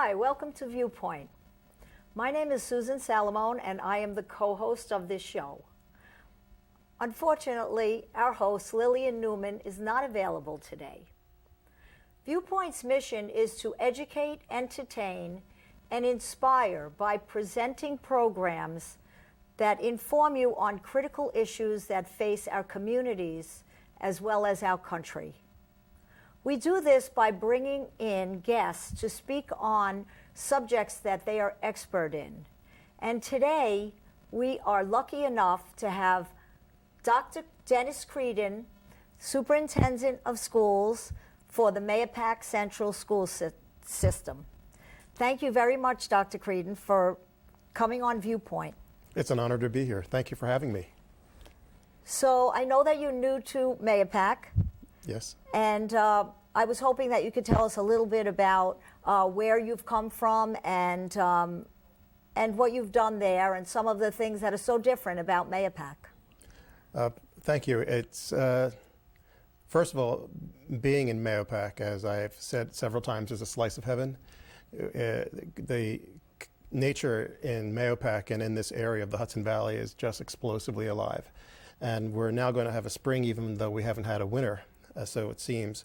Hi, welcome to Viewpoint. My name is Susan Salomone, and I am the co-host of this show. Unfortunately, our host, Lillian Newman, is not available today. Viewpoint's mission is to educate, entertain, and inspire by presenting programs that inform you on critical issues that face our communities as well as our country. We do this by bringing in guests to speak on subjects that they are expert in. And today, we are lucky enough to have Dr. Dennis Creedon, Superintendent of Schools for the Mahopac Central School System. Thank you very much, Dr. Creedon, for coming on Viewpoint. It's an honor to be here. Thank you for having me. So I know that you're new to Mahopac. Yes. And I was hoping that you could tell us a little bit about where you've come from and what you've done there and some of the things that are so different about Mahopac. Thank you. It's, first of all, being in Mahopac, as I've said several times, is a slice of heaven. The nature in Mahopac and in this area of the Hudson Valley is just explosively alive. And we're now going to have a spring even though we haven't had a winter, so it seems.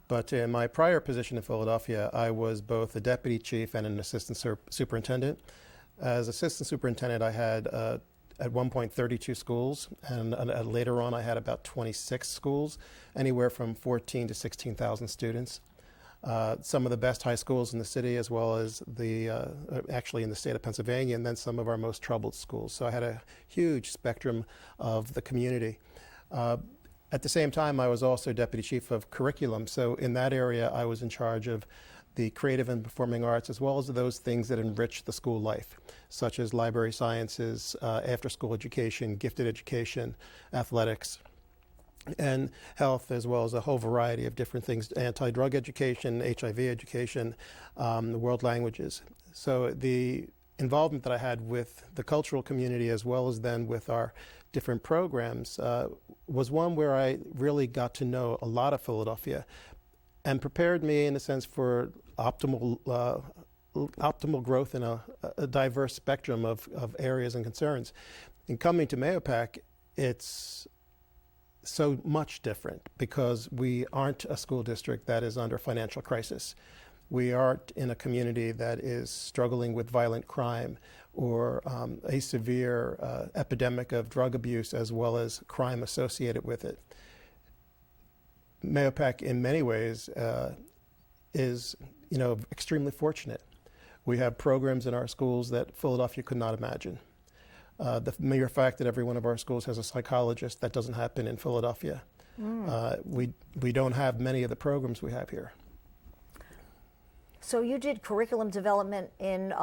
But in my prior position in Philadelphia, I was both a deputy chief and an assistant superintendent. As assistant superintendent, I had at one point 32 schools, and later on I had about 26 schools, anywhere from 14 to 16,000 students. Some of the best high schools in the city, as well as actually in the state of Pennsylvania, and then some of our most troubled schools. So I had a huge spectrum of the community. At the same time, I was also deputy chief of curriculum. So in that area, I was in charge of the creative and performing arts, as well as those things that enrich the school life, such as library sciences, after-school education, gifted education, athletics, and health, as well as a whole variety of different things, anti-drug education, HIV education, world languages. So the involvement that I had with the cultural community, as well as then with our different programs, was one where I really got to know a lot of Philadelphia and prepared me, in a sense, for optimal growth in a diverse spectrum of areas and concerns. In coming to Mahopac, it's so much different because we aren't a school district that is under financial crisis. We aren't in a community that is struggling with violent crime or a severe epidemic of drug abuse as well as crime associated with it. Mahopac, in many ways, is extremely fortunate. We have programs in our schools that Philadelphia could not imagine. The mere fact that every one of our schools has a psychologist, that doesn't happen in Philadelphia. We don't have many of the programs we have here. So you did curriculum development in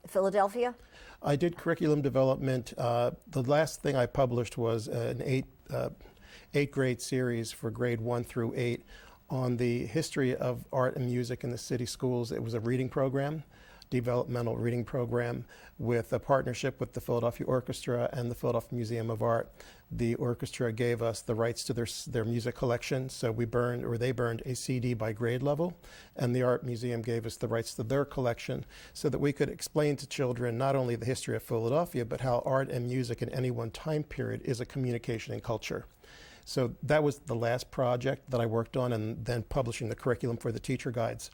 Philadelphia? I did curriculum development. The last thing I published was an eight-grade series for grade 1 through 8 on the history of art and music in the city schools. It was a reading program, developmental reading program, with a partnership with the Philadelphia Orchestra and the Philadelphia Museum of Art. The orchestra gave us the rights to their music collection, so they burned a CD by grade level, and the Art Museum gave us the rights to their collection so that we could explain to children not only the history of Philadelphia, but how art and music in any one time period is a communication and culture. So that was the last project that I worked on, and then publishing the curriculum for the teacher guides.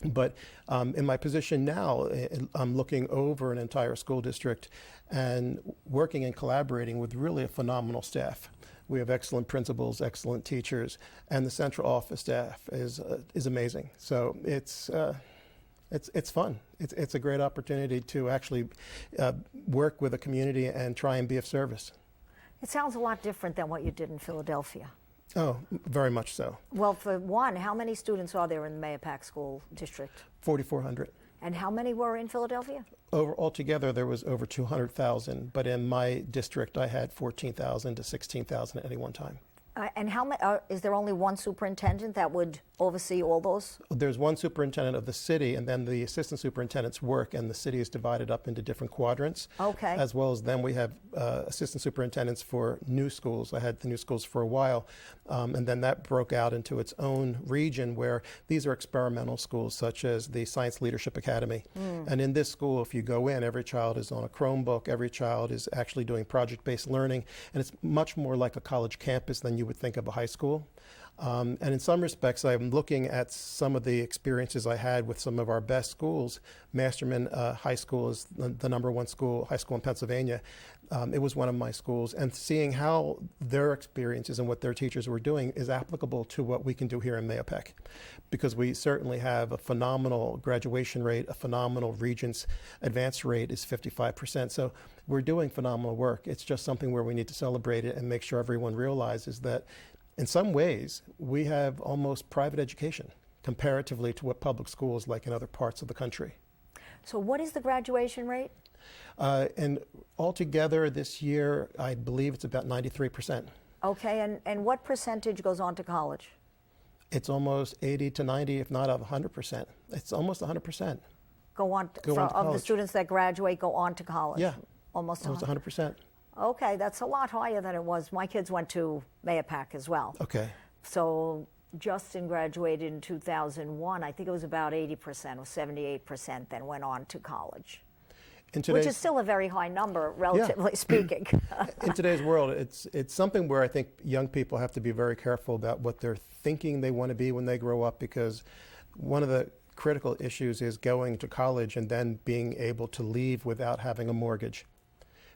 But in my position now, I'm looking over an entire school district and working and collaborating with really a phenomenal staff. We have excellent principals, excellent teachers, and the central office staff is amazing. So it's fun. It's a great opportunity to actually work with a community and try and be of service. It sounds a lot different than what you did in Philadelphia. Oh, very much so. Well, for one, how many students are there in the Mahopac School District? 4,400. And how many were in Philadelphia? Altogether, there was over 200,000, but in my district, I had 14,000 to 16,000 at any one time. And how many, is there only one superintendent that would oversee all those? There's one superintendent of the city, and then the assistant superintendents work, and the city is divided up into different quadrants. Okay. As well as then we have assistant superintendents for new schools. I had the new schools for a while, and then that broke out into its own region where these are experimental schools, such as the Science Leadership Academy. And in this school, if you go in, every child is on a Chromebook, every child is actually doing project-based learning, and it's much more like a college campus than you would think of a high school. And in some respects, I'm looking at some of the experiences I had with some of our best schools. Masterman High School is the number one high school in Pennsylvania. It was one of my schools, and seeing how their experiences and what their teachers were doing is applicable to what we can do here in Mahopac, because we certainly have a phenomenal graduation rate, a phenomenal Regents advance rate is 55%. So we're doing phenomenal work. It's just something where we need to celebrate it and make sure everyone realizes that in some ways, we have almost private education comparatively to what public schools like in other parts of the country. So what is the graduation rate? And altogether this year, I believe it's about 93%. Okay, and what percentage goes on to college? It's almost 80 to 90, if not 100%. It's almost 100%. Go on to of college. the students that graduate go on to college? Yeah. Almost 100%. Okay, that's a lot higher than it was. My kids went to Mahopac as well. Okay. So Justin graduated in 2001. I think it was about 80% or 78% then went on to college, which is still a very high number, relatively speaking. In today's world, it's something where I think young people have to be very careful about what they're thinking they want to be when they grow up, because one of the critical issues is going to college and then being able to leave without having a mortgage,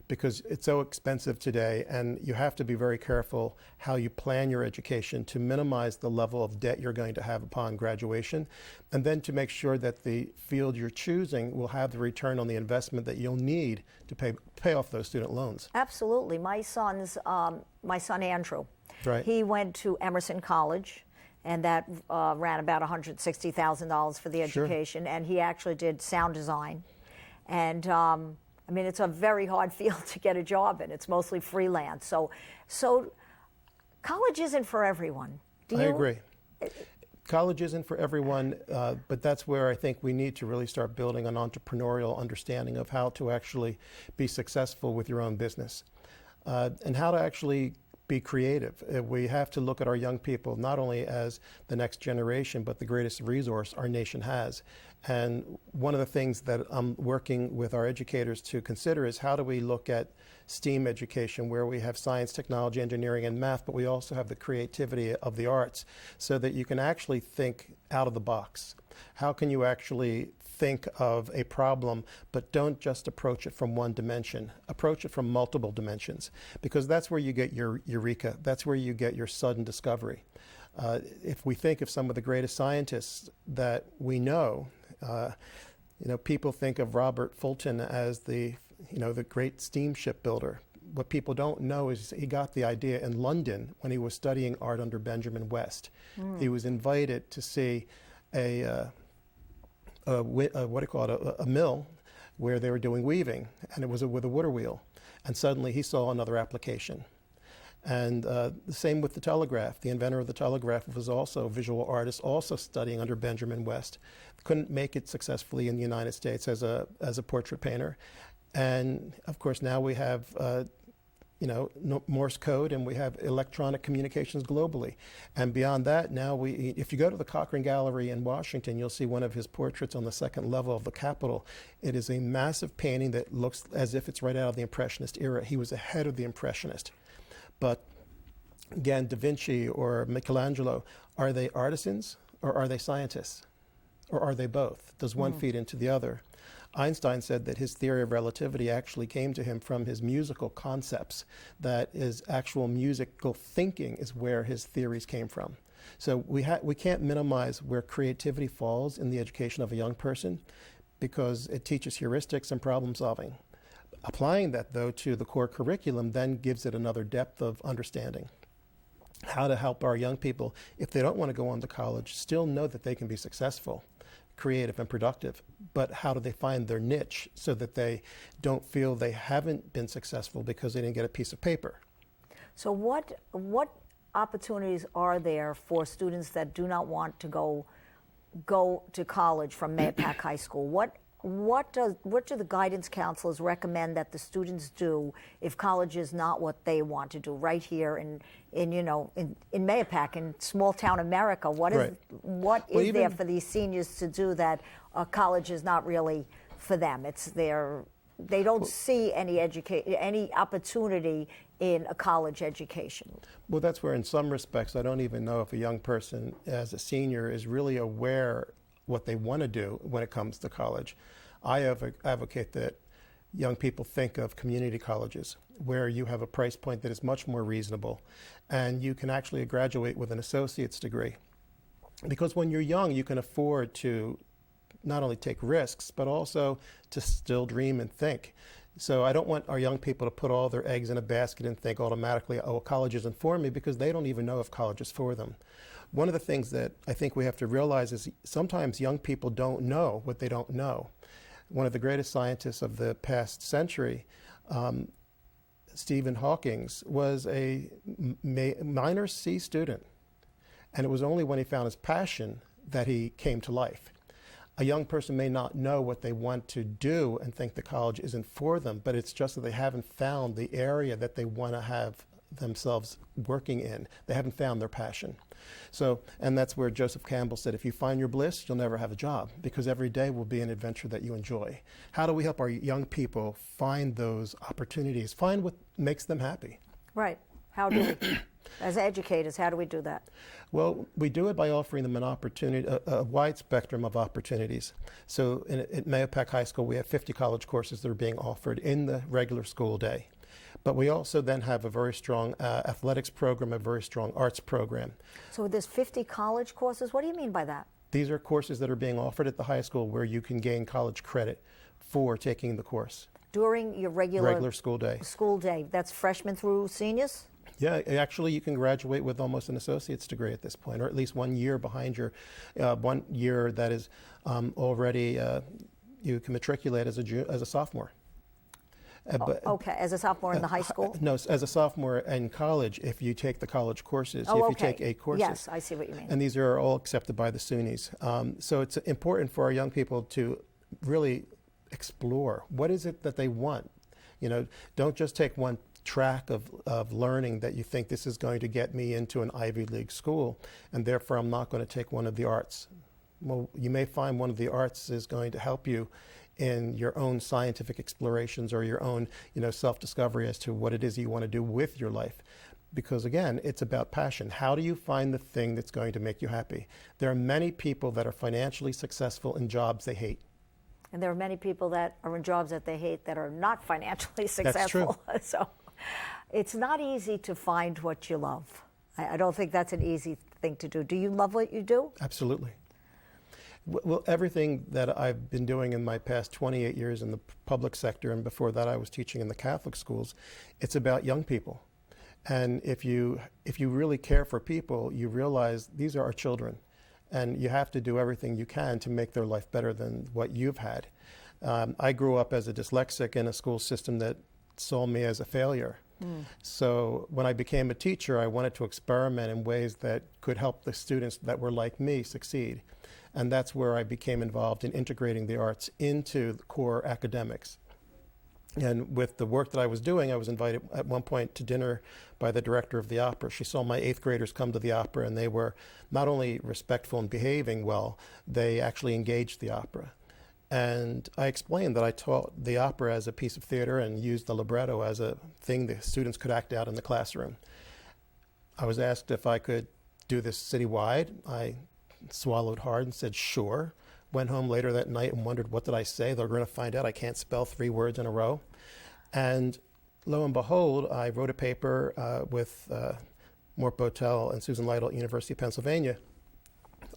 because it's so expensive today, and you have to be very careful how you plan your education to minimize the level of debt you're going to have upon graduation, and then to make sure that the field you're choosing will have the return on the investment that you'll need to pay off those student loans. Absolutely. My son Andrew, right. He went to Emerson College, and that ran about $160,000 for the education, and he actually did sound design. And I mean, it's a very hard field to get a job in. It's mostly freelance. So college isn't for everyone. I agree. College isn't for everyone, but that's where I think we need to really start building an entrepreneurial understanding of how to actually be successful with your own business, and how to actually be creative. We have to look at our young people not only as the next generation, but the greatest resource our nation has. And one of the things that I'm working with our educators to consider is how do we look at STEAM education, where we have science, technology, engineering, and math, but we also have the creativity of the arts, so that you can actually think out of the box. How can you actually think of a problem, but don't just approach it from one dimension. Approach it from multiple dimensions, because that's where you get your eureka. That's where you get your sudden discovery. If we think of some of the greatest scientists that we know, people think of Robert Fulton as the great steamship builder. What people don't know is he got the idea in London when he was studying art under Benjamin West. He was invited to see a mill where they were doing weaving, and it was with a water wheel. And suddenly he saw another application. And the same with the telegraph. The inventor of the telegraph was also a visual artist, also studying under Benjamin West. Couldn't make it successfully in the United States as a portrait painter. And of course now we have Morse code, and we have electronic communications globally. And beyond that, now if you go to the Cochrane Gallery in Washington, you'll see one of his portraits on the second level of the Capitol. It is a massive painting that looks as if it's right out of the Impressionist era. He was ahead of the Impressionist. But again, Da Vinci or Michelangelo, are they artisans or are they scientists? Or are they both? Does one feed into the other? Einstein said that his theory of relativity actually came to him from his musical concepts, that his actual musical thinking is where his theories came from. So we can't minimize where creativity falls in the education of a young person, because it teaches heuristics and problem solving. Applying that, though, to the core curriculum then gives it another depth of understanding. How to help our young people, if they don't want to go on to college, still know that they can be successful, creative, and productive. But how do they find their niche so that they don't feel they haven't been successful because they didn't get a piece of paper? So what opportunities are there for students that do not want to go to college from Mahopac High School? What do the guidance counselors recommend that the students do if college is not what they want to do right here in Mahopac, in small town America? What is there for these seniors to do that college is not really for them? They don't see any opportunity in a college education. Well, that's where in some respects I don't even know if a young person as a senior is really aware what they want to do when it comes to college. I advocate that young people think of community colleges where you have a price point that is much more reasonable and you can actually graduate with an associate's degree. Because when you're young, you can afford to not only take risks, but also to still dream and think. So I don't want our young people to put all their eggs in a basket and think automatically, oh, college isn't for me, because they don't even know if college is for them. One of the things that I think we have to realize is sometimes young people don't know what they don't know. One of the greatest scientists of the past century, Stephen Hawking, was a minor C student. And it was only when he found his passion that he came to life. A young person may not know what they want to do and think that college isn't for them, but it's just that they haven't found the area that they want to have themselves working in. They haven't found their passion. So, and that's where Joseph Campbell said, if you find your bliss, you'll never have a job, because every day will be an adventure that you enjoy. How do we help our young people find those opportunities, find what makes them happy? Right. How do we? As educators, how do we do that? Well, we do it by offering them an opportunity, a wide spectrum of opportunities. So at Mahopac High School, we have 50 college courses that are being offered in the regular school day. But we also then have a very strong athletics program, a very strong arts program. So there's 50 college courses? What do you mean by that? These are courses that are being offered at the high school where you can gain college credit for taking the course. During your regular school day. School day. That's freshmen through seniors? Yeah, actually you can graduate with almost an associate's degree at this point, or at least 1 year behind your 1 year that is already, you can matriculate as a sophomore. Okay, as a sophomore in the high school? No, as a sophomore in college, if you take the college courses, if you take 8 courses. Yes, I see what you mean. And these are all accepted by the SUNYs. So it's important for our young people to really explore what is it that they want. You know, don't just take one track of learning that you think this is going to get me into an Ivy League school, and therefore I'm not going to take one of the arts. Well, you may find one of the arts is going to help you in your own scientific explorations or your own, self-discovery as to what it is you want to do with your life. Because again, it's about passion. How do you find the thing that's going to make you happy? There are many people that are financially successful in jobs they hate. And there are many people that are in jobs that they hate that are not financially successful. That's true. So it's not easy to find what you love. I don't think that's an easy thing to do. Do you love what you do? Absolutely. Well, everything that I've been doing in my past 28 years in the public sector, and before that I was teaching in the Catholic schools, it's about young people. And if you really care for people, you realize these are our children. And you have to do everything you can to make their life better than what you've had. I grew up as a dyslexic in a school system that saw me as a failure. So when I became a teacher, I wanted to experiment in ways that could help the students that were like me succeed. And that's where I became involved in integrating the arts into the core academics. And with the work that I was doing, I was invited at one point to dinner by the director of the opera. She saw my 8th graders come to the opera, and they were not only respectful and behaving well, they actually engaged the opera. And I explained that I taught the opera as a piece of theater and used the libretto as a thing the students could act out in the classroom. I was asked if I could do this citywide. I swallowed hard and said, sure. Went home later that night and wondered, what did I say? They're going to find out I can't spell 3 words in a row. And lo and behold, I wrote a paper with Mort Botel and Susan Lytle at University of Pennsylvania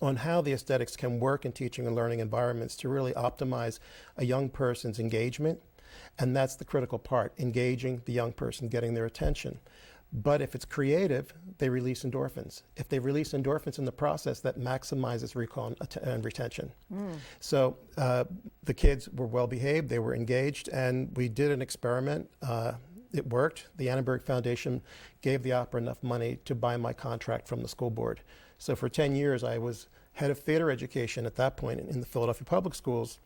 on how the aesthetics can work in teaching and learning environments to really optimize a young person's engagement. And that's the critical part, engaging the young person, getting their attention. But if it's creative, they release endorphins. If they release endorphins in the process, that maximizes recall and retention. So the kids were well behaved, they were engaged, and we did an experiment it worked. The Annenberg Foundation gave the opera enough money to buy my contract from the school board. So for 10 years, I was head of theater education at that point in the Philadelphia Public Schools,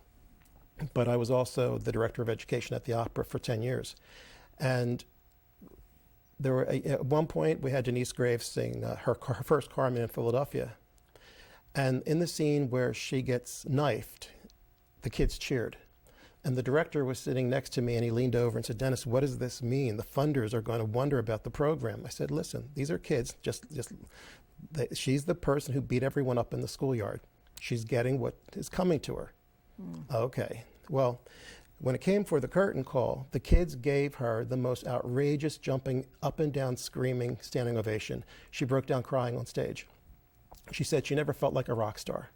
but I was also the director of education at the opera for 10 years. And there were, at one point, we had Denise Graves sing her first Carmen in Philadelphia. And in the scene where she gets knifed, the kids cheered. And the director was sitting next to me, and he leaned over and said, "Dennis, what does this mean? The funders are going to wonder about the program." I said, "Listen, these are kids. She's the person who beat everyone up in the schoolyard. She's getting what is coming to her." Okay. Well, when it came for the curtain call, the kids gave her the most outrageous jumping up and down, screaming, standing ovation. She broke down crying on stage. She said she never felt like a rock star.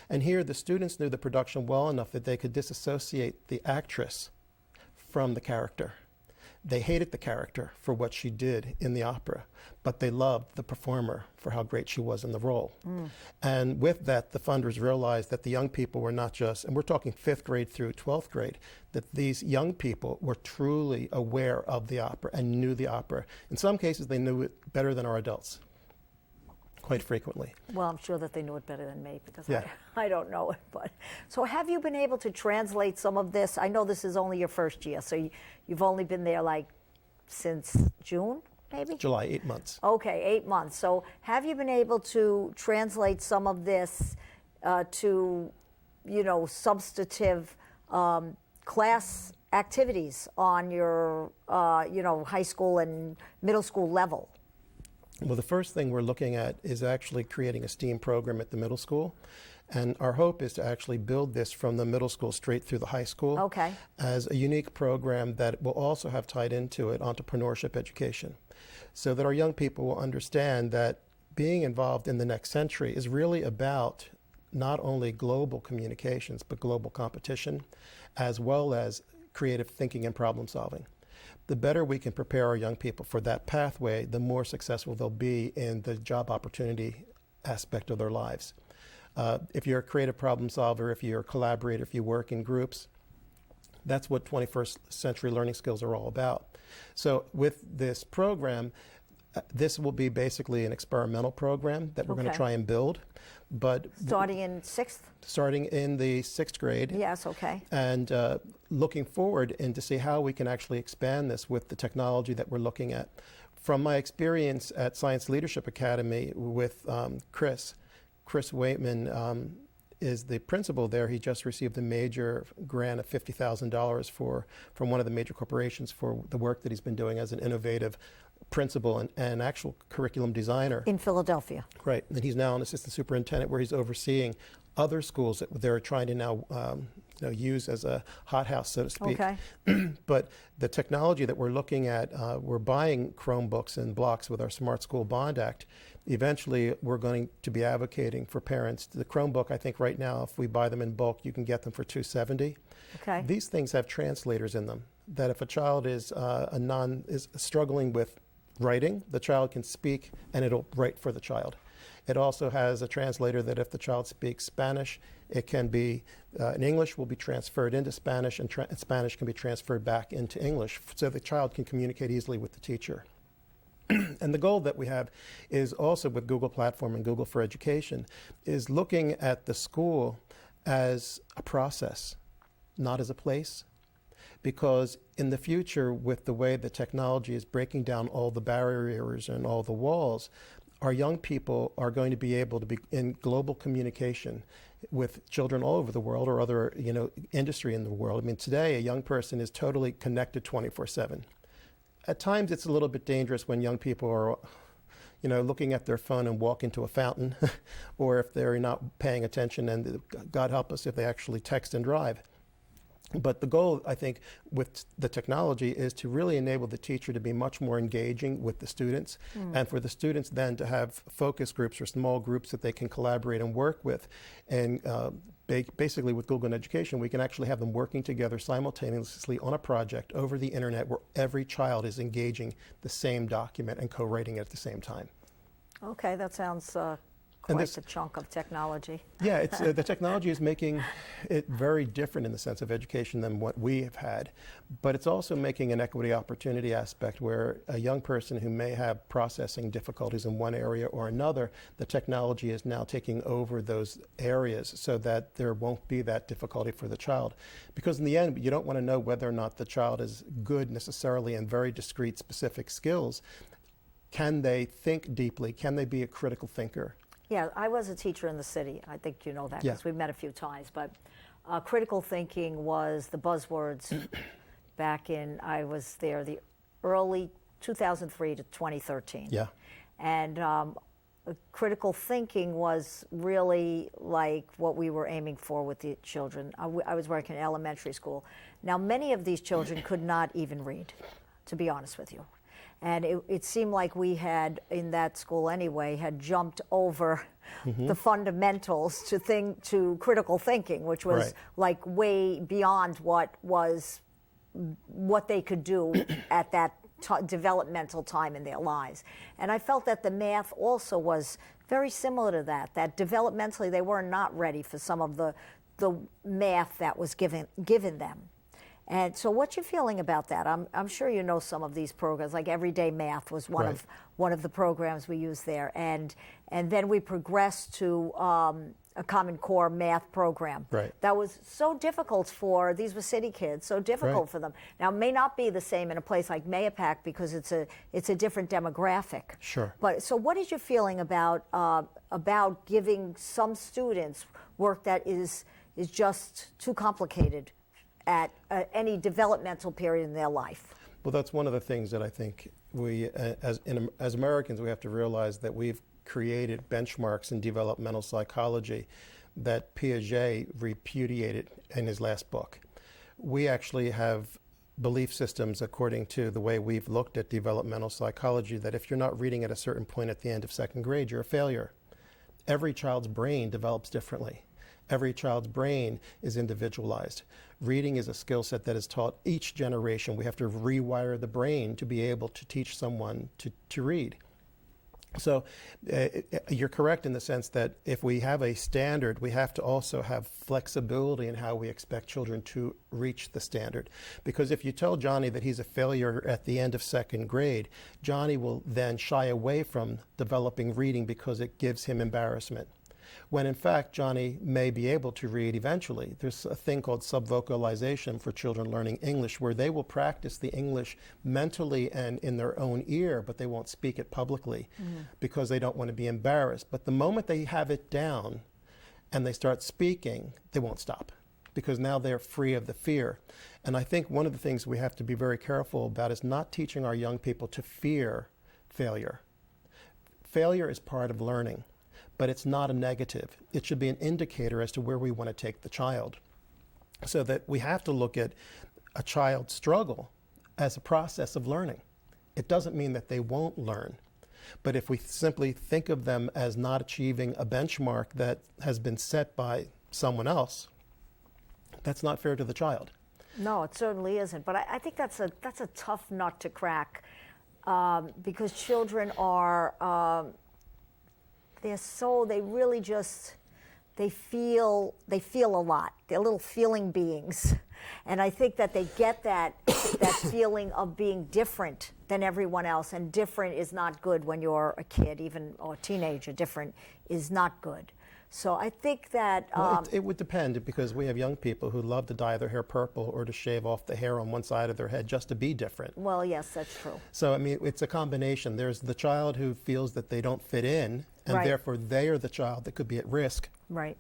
And here the students knew the production well enough that they could disassociate the actress from the character. They hated the character for what she did in the opera, but they loved the performer for how great she was in the role. And with that, the funders realized that the young people were not just, and we're talking 5th grade through 12th grade, that these young people were truly aware of the opera and knew the opera. In some cases, they knew it better than our adults, quite frequently. Well, I'm sure that they knew it better than me, because Yeah. I don't know it. But so have you been able to translate some of this? I know this is only your first year, so you've only been there like since June, maybe? July, 8 months. Okay, 8 months. So have you been able to translate some of this to, substantive class activities on your, high school and middle school level? Well, the first thing we're looking at is actually creating a STEAM program at the middle school. And our hope is to actually build this from the middle school straight through the high school as a unique program that will also have tied into it entrepreneurship education, so that our young people will understand that being involved in the next century is really about not only global communications, but global competition, as well as creative thinking and problem solving. The better we can prepare our young people for that pathway, the more successful they'll be in the job opportunity aspect of their lives. If you're a creative problem solver, if you're a collaborator, if you work in groups, that's what 21st century learning skills are all about. So with this program, this will be basically an experimental program that we're going to try and build. But starting in 6th? Starting in the 6th grade. Yes, okay. And looking forward and to see how we can actually expand this with the technology that we're looking at. From my experience at Science Leadership Academy with Chris Waitman is the principal there. He just received a major grant of $50,000 from one of the major corporations for the work that he's been doing as an innovative principal and actual curriculum designer. In Philadelphia. Right. And he's now an assistant superintendent where he's overseeing other schools that they're trying to now use as a hothouse, so to speak. Okay. But the technology that we're looking at, we're buying Chromebooks and blocks with our Smart School Bond Act. Eventually, we're going to be advocating for parents. The Chromebook, I think right now, if we buy them in bulk, you can get them for $270. Okay. These things have translators in them, that if a child is struggling with writing, the child can speak and it'll write for the child. It also has a translator that if the child speaks Spanish, it can be, in English will be transferred into Spanish, and Spanish can be transferred back into English, so the child can communicate easily with the teacher. And the goal that we have is also with Google Platform and Google for Education is looking at the school as a process, not as a place. Because in the future, with the way the technology is breaking down all the barriers and all the walls, our young people are going to be able to be in global communication with children all over the world or other industry in the world. I mean, today a young person is totally connected 24/7. At times it's a little bit dangerous when young people are looking at their phone and walk into a fountain or if they're not paying attention, and God help us if they actually text and drive. But the goal, I think, with the technology is to really enable the teacher to be much more engaging with the students, and for the students then to have focus groups or small groups that they can collaborate and work with. And basically with Google Education, we can actually have them working together simultaneously on a project over the internet where every child is engaging the same document and co-writing it at the same time. Okay, that sounds quite the chunk of technology. Yeah, it's, the technology is making it very different in the sense of education than what we have had, but it's also making an equity opportunity aspect where a young person who may have processing difficulties in one area or another, the technology is now taking over those areas so that there won't be that difficulty for the child. Because in the end, you don't want to know whether or not the child is good necessarily in very discrete specific skills. Can they think deeply? Can they be a critical thinker? Yeah, I was a teacher in the city. I think you know that because Yeah. we've met a few times. But critical thinking was the buzzwords back in, I was there, the early 2003 to 2013. Yeah. And critical thinking was really like what we were aiming for with the children. I was working in elementary school. Now, many of these children could not even read, to be honest with you. And it seemed like we had, in that school anyway, had jumped over the fundamentals to critical thinking, which was Right. like way beyond what they could do at that developmental time in their lives. And I felt that the math also was very similar to that developmentally they were not ready for some of the math that was given them. And so what's your feeling about that? I'm sure you know some of these programs, like Everyday Math was one of the programs we used there. And then we progressed to a Common Core math program. Right. That was so difficult for, these were city kids, so difficult for them. Now, it may not be the same in a place like Mahopac because it's a different demographic. Sure. But so what is your feeling about giving some students work that is just too complicated at any developmental period in their life? Well, that's one of the things that I think we, as Americans, we have to realize that we've created benchmarks in developmental psychology that Piaget repudiated in his last book. We actually have belief systems according to the way we've looked at developmental psychology that if you're not reading at a certain point at the end of second grade, you're a failure. Every child's brain develops differently. Every child's brain is individualized. Reading is a skill set that is taught each generation. We have to rewire the brain to be able to teach someone to read. So you're correct in the sense that if we have a standard, we have to also have flexibility in how we expect children to reach the standard. Because if you tell Johnny that he's a failure at the end of second grade, Johnny will then shy away from developing reading because it gives him embarrassment. When in fact Johnny may be able to read eventually. There's a thing called subvocalization for children learning English where they will practice the English mentally and in their own ear, but they won't speak it publicly because they don't want to be embarrassed. But the moment they have it down and they start speaking, they won't stop because now they're free of the fear. And I think one of the things we have to be very careful about is not teaching our young people to fear failure. Failure is part of learning. But it's not a negative. It should be an indicator as to where we want to take the child. So that we have to look at a child's struggle as a process of learning. It doesn't mean that they won't learn. But if we simply think of them as not achieving a benchmark that has been set by someone else, that's not fair to the child. No, it certainly isn't. But I think that's a tough nut to crack because children are... they really just, they feel a lot. They're little feeling beings. And I think that they get that feeling of being different than everyone else. And different is not good when you're a kid, even or a teenager. Different is not good. So I think that... Well, it would depend because we have young people who love to dye their hair purple or to shave off the hair on one side of their head just to be different. Well, yes, that's true. So, I mean, it's a combination. There's the child who feels that they don't fit in, and therefore they are the child that could be at risk. Right.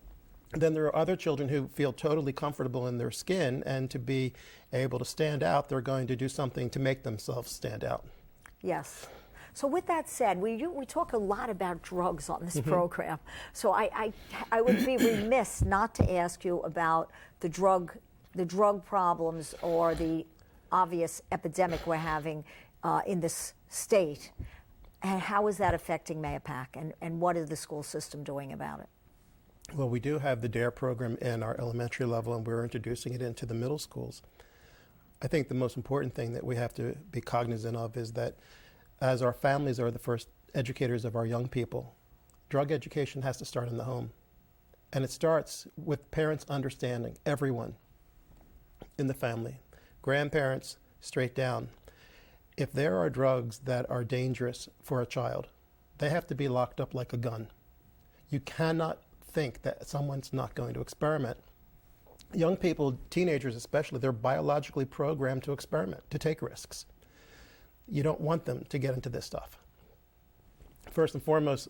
Then there are other children who feel totally comfortable in their skin, and to be able to stand out, they're going to do something to make themselves stand out. Yes. So with that said, we talk a lot about drugs on this program. So I would be remiss not to ask you about the drug problems or the obvious epidemic we're having in this state. And how is that affecting Mahopac, and what is the school system doing about it? Well, we do have the DARE program in our elementary level, and we're introducing it into the middle schools. I think the most important thing that we have to be cognizant of is that as our families are the first educators of our young people, drug education has to start in the home. And it starts with parents understanding, everyone in the family, grandparents straight down. If there are drugs that are dangerous for a child, they have to be locked up like a gun. You cannot think that someone's not going to experiment. Young people, teenagers especially, they're biologically programmed to experiment, to take risks. You don't want them to get into this stuff. First and foremost,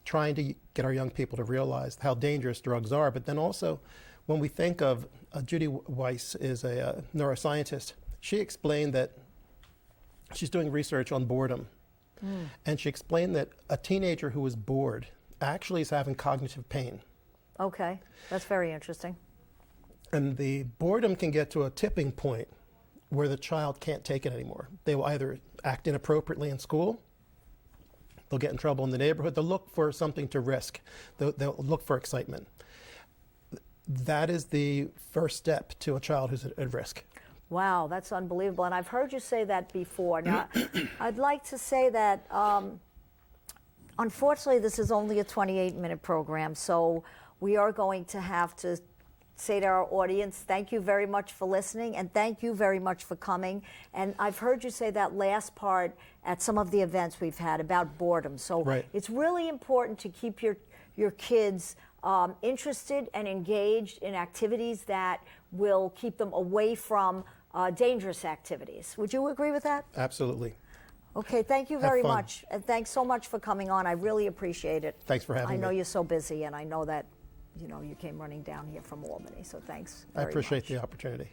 trying to get our young people to realize how dangerous drugs are, but then also when we think of, Judy Weiss is a neuroscientist, she explained that she's doing research on boredom. And she explained that a teenager who is bored actually is having cognitive pain. Okay, that's very interesting. And the boredom can get to a tipping point where the child can't take it anymore. They will either act inappropriately in school, they'll get in trouble in the neighborhood, they'll look for something to risk, they'll look for excitement. That is the first step to a child who's at risk. Wow, that's unbelievable. And I've heard you say that before. Now, I'd like to say that, unfortunately, this is only a 28-minute program, so we are going to have to say to our audience, thank you very much for listening, and thank you very much for coming. And I've heard you say that last part at some of the events we've had about boredom. So It's really important to keep your kids interested and engaged in activities that will keep them away from dangerous activities. Would you agree with that? Absolutely. Okay, thank you very much. And thanks so much for coming on. I really appreciate it. Thanks for having me. I know you're so busy, and I know that you came running down here from Albany, so thanks very much. I appreciate the opportunity.